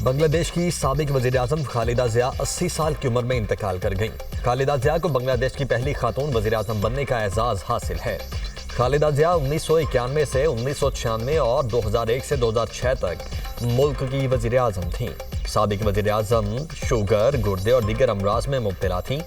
बांग्लादेश की साबिक वज़ीर-ए-आज़म खालिदा ज़िया 80 साल की उम्र में इंतकाल कर गईं। खालिदा ज़िया को बांग्लादेश की पहली खातून वज़ीर-ए-आज़म बनने का एजाज़ हासिल है। खालिदा ज़िया 1991 से 1996 और 2001 से 2006 तक मुल्क की वज़ीर-ए-आज़म थीं। साबिक वज़ीर-ए-आज़म शुगर, गुर्दे और दीगर अमराज में मुब्तला थीं।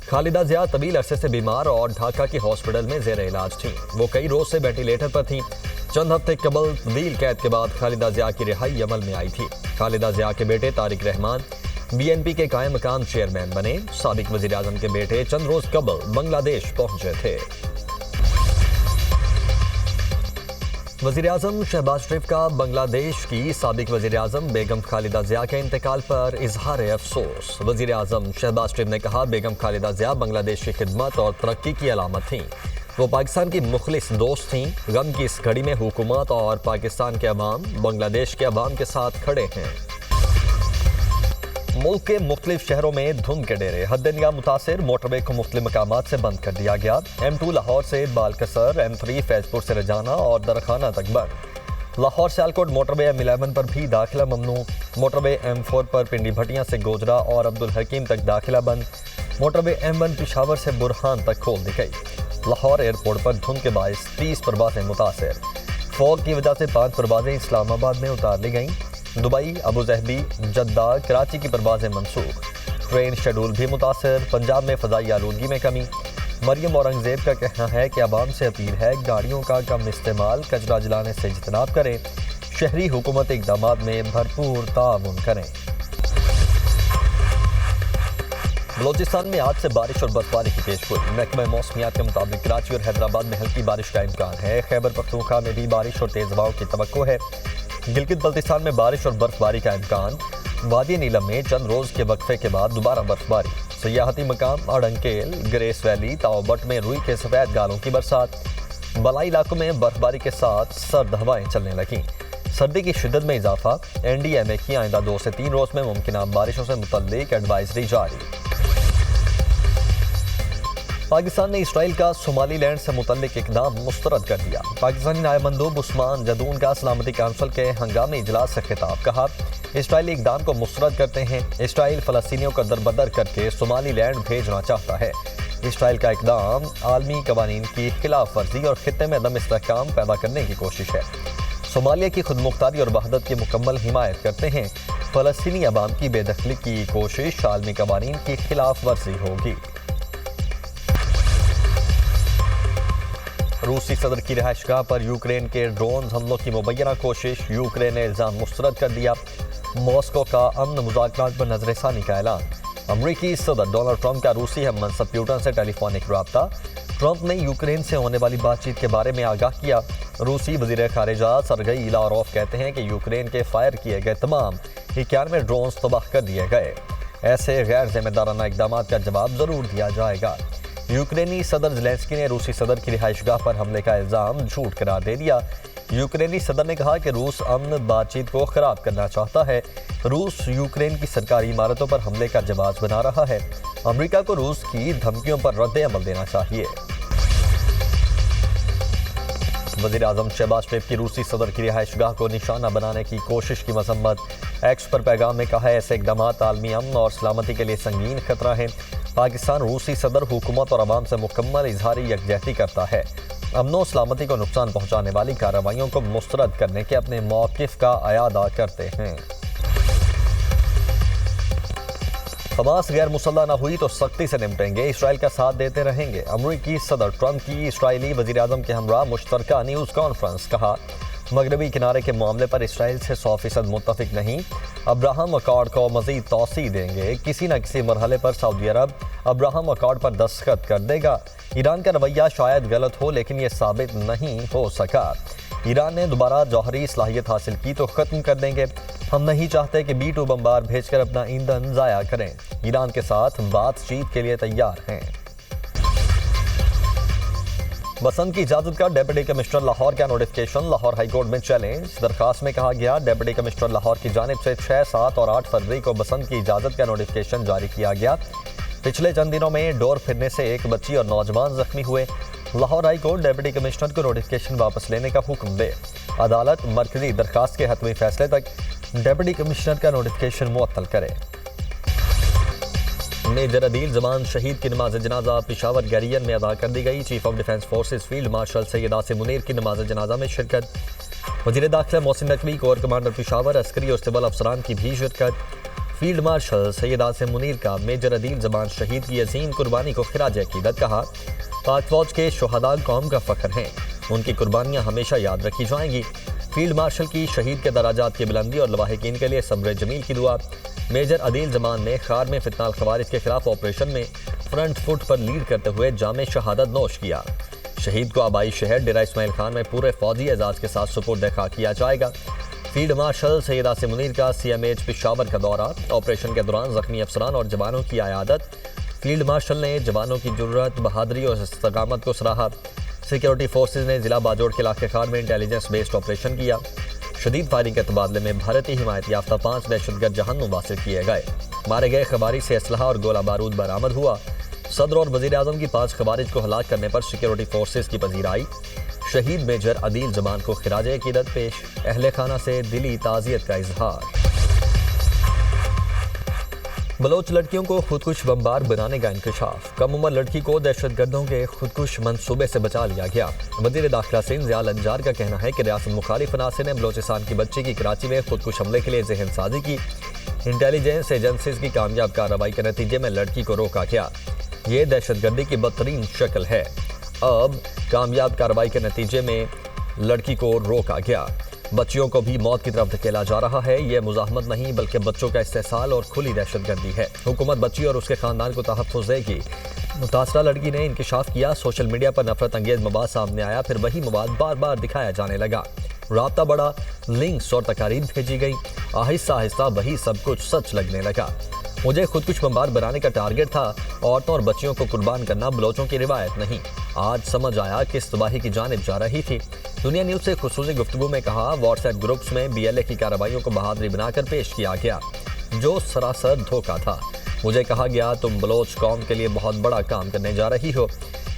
खालिदा ज़िया तवील अरसे से बीमार और ढाका की हॉस्पिटल में ज़ेर इलाज थीं। वो कई रोज से वेंटिलेटर पर थीं। चंद हफ्ते कबल तवील कैद के बाद खालिदा ज़िया की रिहाई अमल में आई थी। खालिदा ज़िया के बेटे तारिक रहमान BNP के कायम मकाम चेयरमैन बने। साबिक वज़ीर-ए-आज़म के बेटे चंद रोज कबल बांग्लादेश पहुंचे थे। वज़ीर-ए-आज़म शहबाज शरीफ का बांग्लादेश की साबिक वज़ीर-ए-आज़म बेगम खालिदा ज़िया के इंतकाल पर इजहार अफसोस। वज़ीर-ए-आज़म शहबाज शरीफ ने कहा, बेगम खालिदा ज़िया बांग्लादेश की खिदमत और तरक्की की अलामत थीं। वो पाकिस्तान की मुखलिस दोस्त थीं। गम की इस घड़ी में हुकूमत और पाकिस्तान के अवाम बांग्लादेश के अवाम के साथ खड़े हैं। मुल्क के मुख्तलिफ शहरों में धुंध के डेरे, हद-ए-निगाह मुतासिर मोटरवे को मुख्तलिफ मकामात से बंद कर दिया गया। M2 लाहौर से बालकसर, M3 फैजपुर से रजाना और दरखाना तक बंद। लाहौर सियालकोट मोटरवे M11 पर भी दाखिला ममनू। मोटरवे M4 पर पिंडी भटियां से गोजरा और अब्दुल हकीम तक दाखिला बंद। मोटरवे M1 पिशावर से बुरहान तक खोल दी गई। लाहौर एयरपोर्ट पर धुंध के बायस 30 परवाजें मुतासिर। फॉग की वजह से 5 परवाजें इस्लामाबाद में उतार ली गईं। दुबई, अबूजहबी, जद्दा, कराची की परवाजें मनसूख। ट्रेन शेड्यूल भी मुतासिर। पंजाब में फ़ज़ाई आलूदगी में कमी। मरियम औरंगज़ेब का कहना है कि आवाम से अपील है गाड़ियों का कम इस्तेमाल, कचरा जलाने से इज्तनाब करें। शहरी हुकूमत इक़दामात में भरपूर ताउन करें। बलोचिस्तान में आज से बारिश और बर्फबारी की पेशगोई। महकमा मौसमियात के मुताबिक कराची और हैदराबाद में हल्की बारिश का इम्कान है। खैबर पख्तूनख्वा में भी बारिश और तेज़ हवाओं की तवक्को है। गिलगित बल्तिस्तान में बारिश और बर्फबारी का इम्कान। वादी नीलम में चंद रोज के वक्फे के बाद दोबारा बर्फबारी। सयाहती मकाम अड़ंकेल, ग्रेस वैली, ताओबट में रुई के सफ़ेद गालों की बरसात। बलाई इलाकों में बर्फबारी के साथ सर्द हवाएं चलने लगीं। सर्दी की शिद्दत में इजाफा। NDMA की आइंदा 2 से 3 रोज में मुमकिन बारिशों से मुतल्लिक एडवाइजरी जारी। पाकिस्तान ने इसराइल का सोमालीलैंड से मुतल्लिक इकदाम मुस्तरद कर दिया। पाकिस्तानी नायब मंदूब उस्मान जदून का सलामती काउंसिल के हंगामी इजलास से खिताब। कहा, इसराइली इकदाम को मुस्तरद करते हैं। इसराइल फ़लस्तीनियों को दरबदर करके सोमालीलैंड भेजना चाहता है। इसराइल का इकदाम आलमी कवानीन की खिलाफ वर्जी और खित्ते में अदम इस्तेहकाम पैदा करने की कोशिश है। सोमालिया की खुदमुख्तारी और वहदत की मुकम्मल हिमायत करते हैं। फ़लस्तीनी अवाम की बेदखली की कोशिश आलमी कवानीन की खिलाफ वर्जी होगी। रूसी सदर की रिहाइशगाह पर यूक्रेन के ड्रोन हमलों की मुबैना कोशिश। यूक्रेन ने इल्ज़ाम मुस्तरद कर दिया। मॉस्को का अमन मुज़ाकरात पर नज़रसानी का ऐलान। अमरीकी सदर डोनाल्ड ट्रंप का रूसी हम मनसब प्यूटन से टेलीफोनिक रब्ता। ट्रंप ने यूक्रेन से होने वाली बातचीत के बारे में आगाह किया। रूसी वज़ीर ख़ारिजा सरगई लावरोव कहते हैं कि यूक्रेन के फायर किए गए तमाम 91 ड्रोन तबाह कर दिए गए। ऐसे गैर जिम्मेदाराना इक़दाम का जवाब ज़रूर दिया जाएगा। यूक्रेनी सदर ज़ेलेंस्की ने रूसी सदर की रिहाइशगाह पर हमले का इल्ज़ाम झूठ करार दे दिया। यूक्रेनी सदर ने कहा कि रूस अमन बातचीत को ख़राब करना चाहता है। रूस यूक्रेन की सरकारी इमारतों पर हमले का जवाब बना रहा है। अमेरिका को रूस की धमकियों पर रद्द-ए-अमल देना चाहिए। वज़ीर-ए-आज़म शहबाज शरीफ की रूसी सदर की रिहाइशगाह को निशाना बनाने की कोशिश की मजम्मत। एक्स पर पैगाम में कहा, ऐसे इक़दाम आलमी अमन और सलामती के लिए संगीन खतरा है। पाकिस्तान रूसी सदर हुकूमत और अवाम से मुकम्मल इजहारी यकजहती करता है। अमन सलामती को नुकसान पहुँचाने वाली कार्रवाइयों को मुस्तरद करने के अपने मौक़िफ़ का अयादा करते हैं। हमास गैर मुसल्लह न हुई तो सख्ती से निपटेंगे, इसराइल का साथ देते रहेंगे। अमरीकी सदर ट्रंप की इसराइली वज़ीर-ए-आज़म के हमरा मुश्तरका न्यूज़ कॉन्फ्रेंस। कहा, मगरबी किनारे के मामले पर इसराइल से 100% मुत्तफिक नहीं। अब्राहम अकॉर्ड को मज़ीद तौसी देंगे। किसी न किसी मरहले पर सऊदी अरब अब्राहम अकॉर्ड पर दस्तखत कर देगा। ईरान का रवैया शायद गलत हो, लेकिन यह साबित नहीं हो सका। ईरान ने दोबारा जौहरी सलाहियत हासिल की तो ख़त्म कर देंगे। हम नहीं चाहते कि B-2 बमबार भेजकर अपना ईंधन ज़ाया करें। ईरान के साथ बातचीत के लिए तैयार हैं। बसंत की इजाज़त का डिप्टी कमिश्नर लाहौर का नोटिफिकेशन। लाहौर हाईकोर्ट में चैलेंज। दरखास्त में कहा गया, डिप्टी कमिश्नर लाहौर की जानिब से 6, 7 और 8 फरवरी को बसंत की इजाज़त का नोटिफिकेशन जारी किया गया। पिछले चंद दिनों में डोर फिरने से एक बच्ची और नौजवान जख्मी हुए। Lahore high court deputy commissioner को नोटिफिकेशन वापस लेने का हुक्म दे। अदालत मरकजी दरखास्त के हतमी फैसले तक डेप्यूटी कमिश्नर का नोटिफिकेशन मुअत्तल करे। मेजर अदील जमान शहीद की नमाज जनाजा पिशावर गैरियन में अदा कर दी गई। Chief of defence forces field marshal Syed Asim Munir की नमाज जनाजा में शिरकत। वजीर दाखिला मोहसिन नकवी, कोर कमांडर पिशावर, अस्करी और सिविल अफसरान की भी शिरकत। फील्ड मार्शल सैयद आसिम मुनीर का मेजर अदील जमान शहीद की अजीम कुर्बानी को खिराज अकीदत कहा। पाक फौज के शुहदा कौम का फख्र हैं, उनकी कुर्बानियाँ हमेशा याद रखी जाएंगी। फील्ड मार्शल की शहीद के दराजात की बुलंदी और लवाहिकीन के लिए सब्र जमील की दुआ। मेजर अदील जमान ने खार में फितनाल खवारिज के खिलाफ ऑपरेशन में फ्रंट फुट पर लीड करते हुए जामे शहादत नोश किया। शहीद को आबाई शहर डेरा इस्माइल खान में पूरे फौजी एजाज के साथ सुपुर्द खा किया जाएगा। फील्ड मार्शल सैयद आसिम मुनीर का CMH पिशावर का दौरा, ऑपरेशन के दौरान जख्मी अफसरान और जवानों की आयादत। फील्ड मार्शल ने जवानों की जुर्रत, बहादुरी और इस्तकामत को सराहा। सिक्योरिटी फोर्सेज ने जिला बाजोड़ के इलाके खार में इंटेलिजेंस बेस्ड ऑपरेशन किया। शदीद फायरिंग के तबादले में भारतीय हिमायत याफ्ता 5 दहशतगर्द जहन्नुम वासिल किए गए। मारे गए खबारी से असलहा और गोला बारूद बरामद हुआ। सदर और वजीर आजम की 5 खवारिज को हलाक करने पर सिक्योरिटी फोर्सेज की पजीराई। शहीद मेजर अदील जमान को खिराज अकीदत पेश। अहले खाना से दिली ताज़ियत का इजहार। बलोच लड़कियों को खुदकुश बमबार बनाने का इंकशाफ। कम उम्र लड़की को दहशतगर्दों के खुदकुश मंसूबे से बचा लिया गया। वजीर दाखिला सिंह ज़ियाल अंजार का कहना है कि रियासत मुखालिफ अनासर ने बलोचिस्तान की बच्ची की कराची में खुदकुश हमले के लिए जहन साजी की। इंटेलिजेंस एजेंसीज की कामयाब कार्रवाई के नतीजे में लड़की को रोका गया। ये दहशतगर्दी की बदतरीन शक्ल है। अब कामयाब कार्रवाई के नतीजे में लड़की को रोका गया। बच्चियों को भी मौत की तरफ धकेला जा रहा है। यह मुजाहमत नहीं बल्कि बच्चों का इस्तेसाल और खुली दहशतगर्दी है। हुकूमत बच्ची और उसके खानदान को तहफ़्फ़ुज़ देगी। मुतासरा लड़की ने इंकशाफ किया। सोशल मीडिया पर नफरत अंगेज मवाद सामने आया, फिर वही मवाद बार बार दिखाया जाने लगा। राब्ता बढ़ा, लिंक्स और तकारीर भेजी गई। आहिस्ता आहिस्ता वही सब कुछ सच लगने लगा। मुझे खुदकुश बमबार बनाने का टारगेट था। औरतों और बच्चियों को कुर्बान करना बलोचों की रिवायत नहीं। आज समझ आया किस तबाही की जानिब जा रही थी। दुनिया न्यूज़ से खुसूसी गुफ्तगू में कहा, व्हाट्सएप ग्रुप्स में BLA की कार्रवाइयों को बहादुरी बनाकर पेश किया गया, जो सरासर धोखा था। मुझे कहा गया, तुम बलोच कौम के लिए बहुत बड़ा काम करने जा रही हो।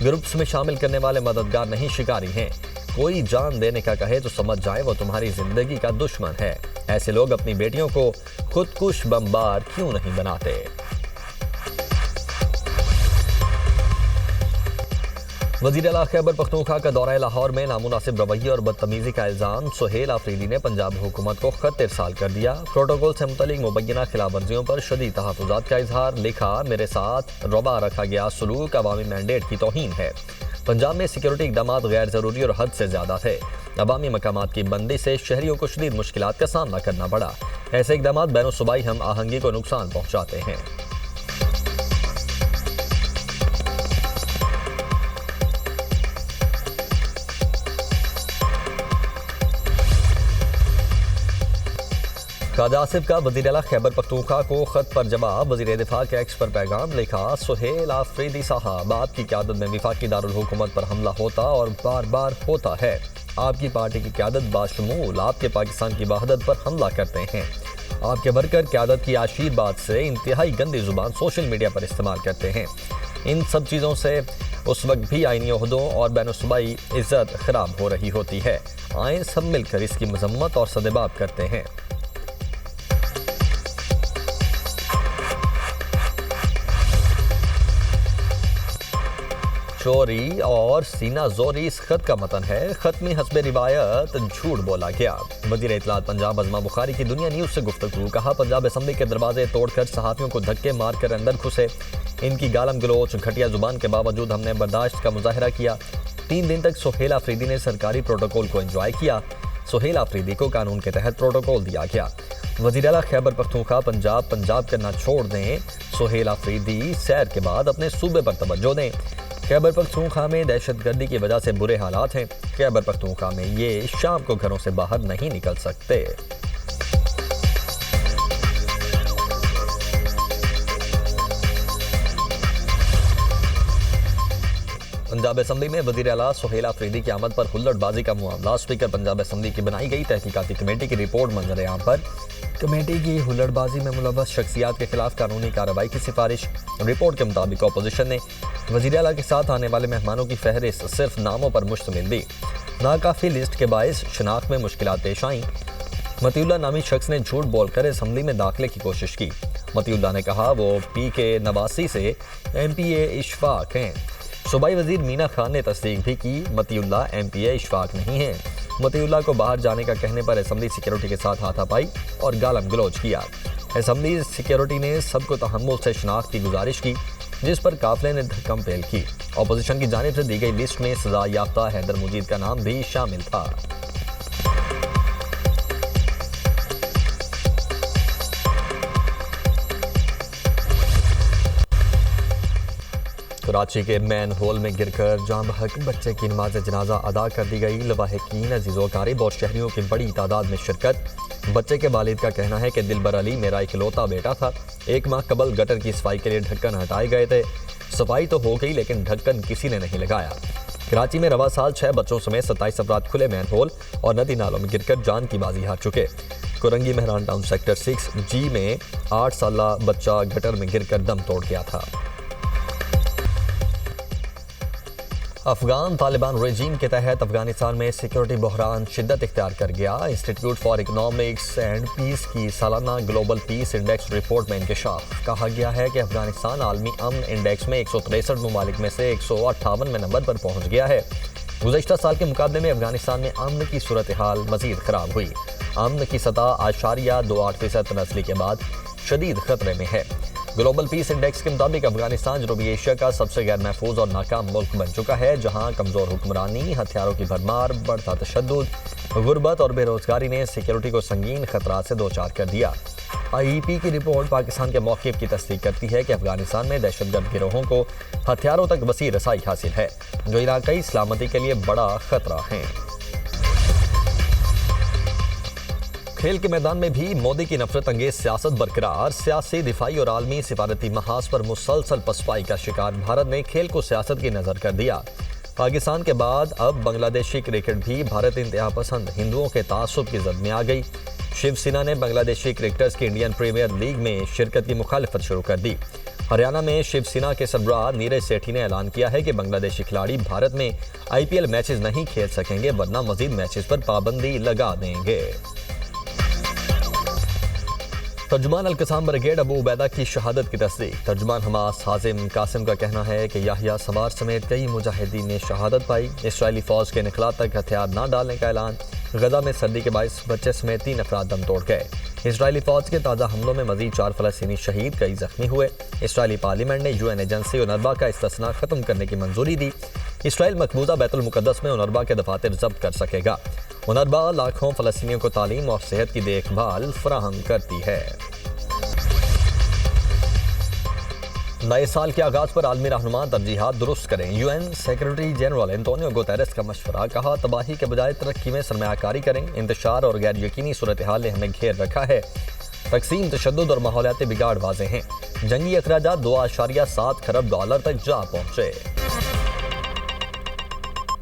ग्रुप्स में शामिल करने वाले मददगार नहीं, शिकारी हैं। कोई जान देने का कहे तो समझ जाए वो तुम्हारी जिंदगी का दुश्मन है। ऐसे लोग अपनी बेटियों को खुदकुश बमबार क्यों नहीं बनाते। वज़ीर आला खैबर पख्तूनख्वा का दौरा लाहौर में नामुनासिब रवैये और बदतमीजी का इल्ज़ाम। सुहेल आफरीदी ने पंजाब हुकूमत को खत इरसाल कर दिया। प्रोटोकॉल से मुतल्लिक मुबैना खिलाफ वर्जियों पर शदीद तहफ़्फ़ुज़ात का इजहार। लिखा, मेरे साथ रवा रखा गया सलूक अवामी मैंडेट की तौहीन है। पंजाब में सिक्योरिटी इक़दाम गैर ज़रूरी और हद से ज़्यादा थे। अवामी मकामात की बंदी से शहरियों को शदीद मुश्किलात का सामना करना पड़ा। ऐसे इक़दाम बैनुसूबाई हम आहंगी को नुकसान पहुँचाते हैं। ख्वाजा आसिफ का वज़ीर आला खैबर पख्तूनख्वा को खत पर जवाब। वज़ीर दिफा के एक्स पर पैगाम। लिखा, सुहेल आफरीदी साहब, आपकी क़यादत में वफाकी दारुल हुकूमत पर हमला होता और बार बार होता है। आपकी पार्टी की क़यादत बाशमूल आपके पाकिस्तान की वहदत पर हमला करते हैं। आपके वर्कर क़यादत की आशीर्वाद से इंतहाई गंदी ज़ुबान सोशल मीडिया पर इस्तेमाल करते हैं। इन सब चीज़ों से उस वक्त भी आईनी ओहदों और बैनुसूबाई इज़्ज़त ख़राब हो रही होती है। आए सब मिलकर इसकी मजम्मत और सदेबाब करते हैं। चोरी और सीना जोरी इस खत का मतन है। खत्मी हस्बे रिवायत झूठ बोला गया। वज़ीर इत्तलात पंजाब अज़मा बुखारी की दुनिया न्यूज़ से गुफ्तगू। कहा, पंजाब असम्बली के दरवाजे तोड़कर सहाफ़ियों को धक्के मारकर अंदर घुसे। इनकी गालम गलोच घटिया जुबान के बावजूद हमने बर्दाश्त का मुजाहरा किया। 3 दिन तक सुहेल आफरीदी ने सरकारी प्रोटोकॉल को एंजॉय किया। सुहेल आफरीदी को कानून के तहत प्रोटोकॉल दिया गया। वज़ीर आला खैबर पख्तूनख्वा पंजाब करना छोड़ दें। सुहेल आफरीदी सैर के बाद अपने सूबे पर तवज्जो दें। खैबर पख्तूनख्वा में दहशतगर्दी की वजह से बुरे हालात हैं। खैबर पख्तूनख्वा में ये शाम को घरों से बाहर नहीं निकल सकते। पंजाब असम्बली में वज़ीर आला सुहेल आफरीदी की आमद पर हुल्लड़बाजी का मामला। स्पीकर पंजाब असम्बली की बनाई गई तहकीकाती कमेटी की रिपोर्ट मंजर आम पर। कमेटी की हुल्लड़बाजी में मुलव्वस शख्सियात के खिलाफ कानूनी कार्रवाई की सिफारिश। रिपोर्ट के मुताबिक अपोजिशन ने वज़ीर आला के साथ आने वाले मेहमानों की फहरिस्त सिर्फ नामों पर मुश्तमिल दी। नाकाफी लिस्ट के बायस शनाख्त में मुश्किलात पेश आईं। मतीउल्लाह नामी शख्स ने झूठ बोलकर असेंबली में दाखिले की कोशिश की। मतीउल्लाह ने कहा वो PK नवासी से MPA इशफाक हैं। सूबाई वजीर मीना खान ने तस्दीक भी की, मतीउल्लाह MPA इशफाक नहीं हैं। मतीउल्लाह को बाहर जाने का कहने पर असेंबली सिक्योरिटी के साथ हाथापाई और गालम गलौज किया। असेंबली सिक्योरिटी ने सबको तहम्मुल से शनाख्त की गुजारिश की, जिस पर काफिले ने धक्कम पेल की। अपोजिशन की जानिब से दी गई लिस्ट में सजा याफ्ता हैदर मुजीद का नाम भी शामिल था। कराची के मैन होल में गिरकर जाँ बहक बच्चे की नमाज जनाजा अदा कर दी गई। लवाहिकीन, अजीज़ो अकारिब और शहरियों की बड़ी तादाद में शिरकत। बच्चे के वालिद का कहना है कि दिलबर अली मेरा इकलौता बेटा था। 1 माह कबल गटर की सफाई के लिए ढक्कन हटाए गए थे। सफाई तो हो गई लेकिन ढक्कन किसी ने नहीं लगाया। कराची में रवा साल 6 बच्चों समेत 27 अफराद खुले मैन होल और नदी नालों में गिरकर जान की बाजी हार चुके। Korangi Mehran town sector 6G में 8 साल बच्चा गटर में गिरकर दम तोड़ गया था। अफगान तालिबान रेजीम के तहत अफगानिस्तान में सिक्योरिटी बहरान शिद्दत इख्तियार कर गया। Institute for economics and peace की सालाना ग्लोबल पीस इंडेक्स रिपोर्ट में इंकशाफ कहा गया है कि अफगानिस्तान आलमी अमन इंडेक्स में 163 ममालिक में से 158वें नंबर पर पहुंच गया है। गुज़श्ता साल के मुकाबले में अफगानिस्तान में अमन की सूरत हाल मजीद खराब हुई। अमन की सतह 8.28% नस्ली के बाद शदीद खतरे में है। ग्लोबल पीस इंडेक्स के मुताबिक अफगानिस्तान जनूबी एशिया का सबसे गैर महफूज और नाकाम मुल्क बन चुका है, जहां कमजोर हुक्मरानी, हथियारों की भरमार, बढ़ता तशद्दुद, गुर्बत और बेरोजगारी ने सिक्योरिटी को संगीन खतरा से दो चार कर दिया। IEP की रिपोर्ट पाकिस्तान के मौक़िफ़ की तस्दीक करती है कि अफगानिस्तान में दहशतगर्द गिरोहों को हथियारों तक वसी रसाई हासिल है, जो इलाकाई सलामती के लिए बड़ा खतरा हैं। खेल के मैदान में भी मोदी की नफरत अंगेज सियासत बरकरार। सियासी, दिफाई और आलमी सिफारती महाज पर मुसलसल पसपाई का शिकार भारत ने खेल को सियासत की नजर कर दिया। पाकिस्तान के बाद अब बांग्लादेशी क्रिकेट भी भारत इंतहा पसंद हिंदुओं के तासुब की जद में आ गई। शिवसेना ने बांग्लादेशी क्रिकेटर्स की इंडियन प्रीमियर लीग में शिरकत की मुखालिफत शुरू कर दी। हरियाणा में शिवसेना के सरबराह नीरज सेठी ने ऐलान किया है कि बांग्लादेशी खिलाड़ी भारत में IPL मैचेस नहीं खेल सकेंगे, वरना मजीद मैचेस पर पाबंदी लगा देंगे। तर्जुमान अल-कसाम ब्रिगेड अबू उबैदा की शहादत की तस्दीक। तर्जुमान हमास हाजिम कासिम का कहना है कि याहिया सवार समेत कई मुजाहिदीन ने शहादत पाई। इसराइली फौज के निखला तक हथियार न डालने का ऐलान। गजा में सर्दी के बायस बच्चे समेत 3 अफराद दम तोड़ गए। इसराइली फौज के ताज़ा हमलों में मजीद 4 फ़लस्तीनी शहीद, कई जख्मी हुए। इसराइली पार्लियामेंट ने UN एजेंसी UNRWA का इस्तिस्ना खत्म करने की मंजूरी दी। इसराइल मकबूजा बैतुल मुक़द्दस में UNRWA के दफातर जब्त कर सकेगा। UNRWA लाखों फ़लस्तीनियों को तालीम और सेहत की देखभाल फराहम करती है। नए साल के आगाज पर आलमी रहनुमा तरजीहात दुरुस्त करें। UN secretary general Antonio Guterres का मशवरा। कहा, तबाही के बजाय तरक्की में सरमायाकारी करें। इंतशार और गैर यकीनी सूरत हाल ने हमें घेर रखा है। तकसीम, तशद्दुद और माहौलियाती बिगाड़ वाज़ेह हैं। जंगी अखराजात $2.7 खरब तक जा पहुँचे।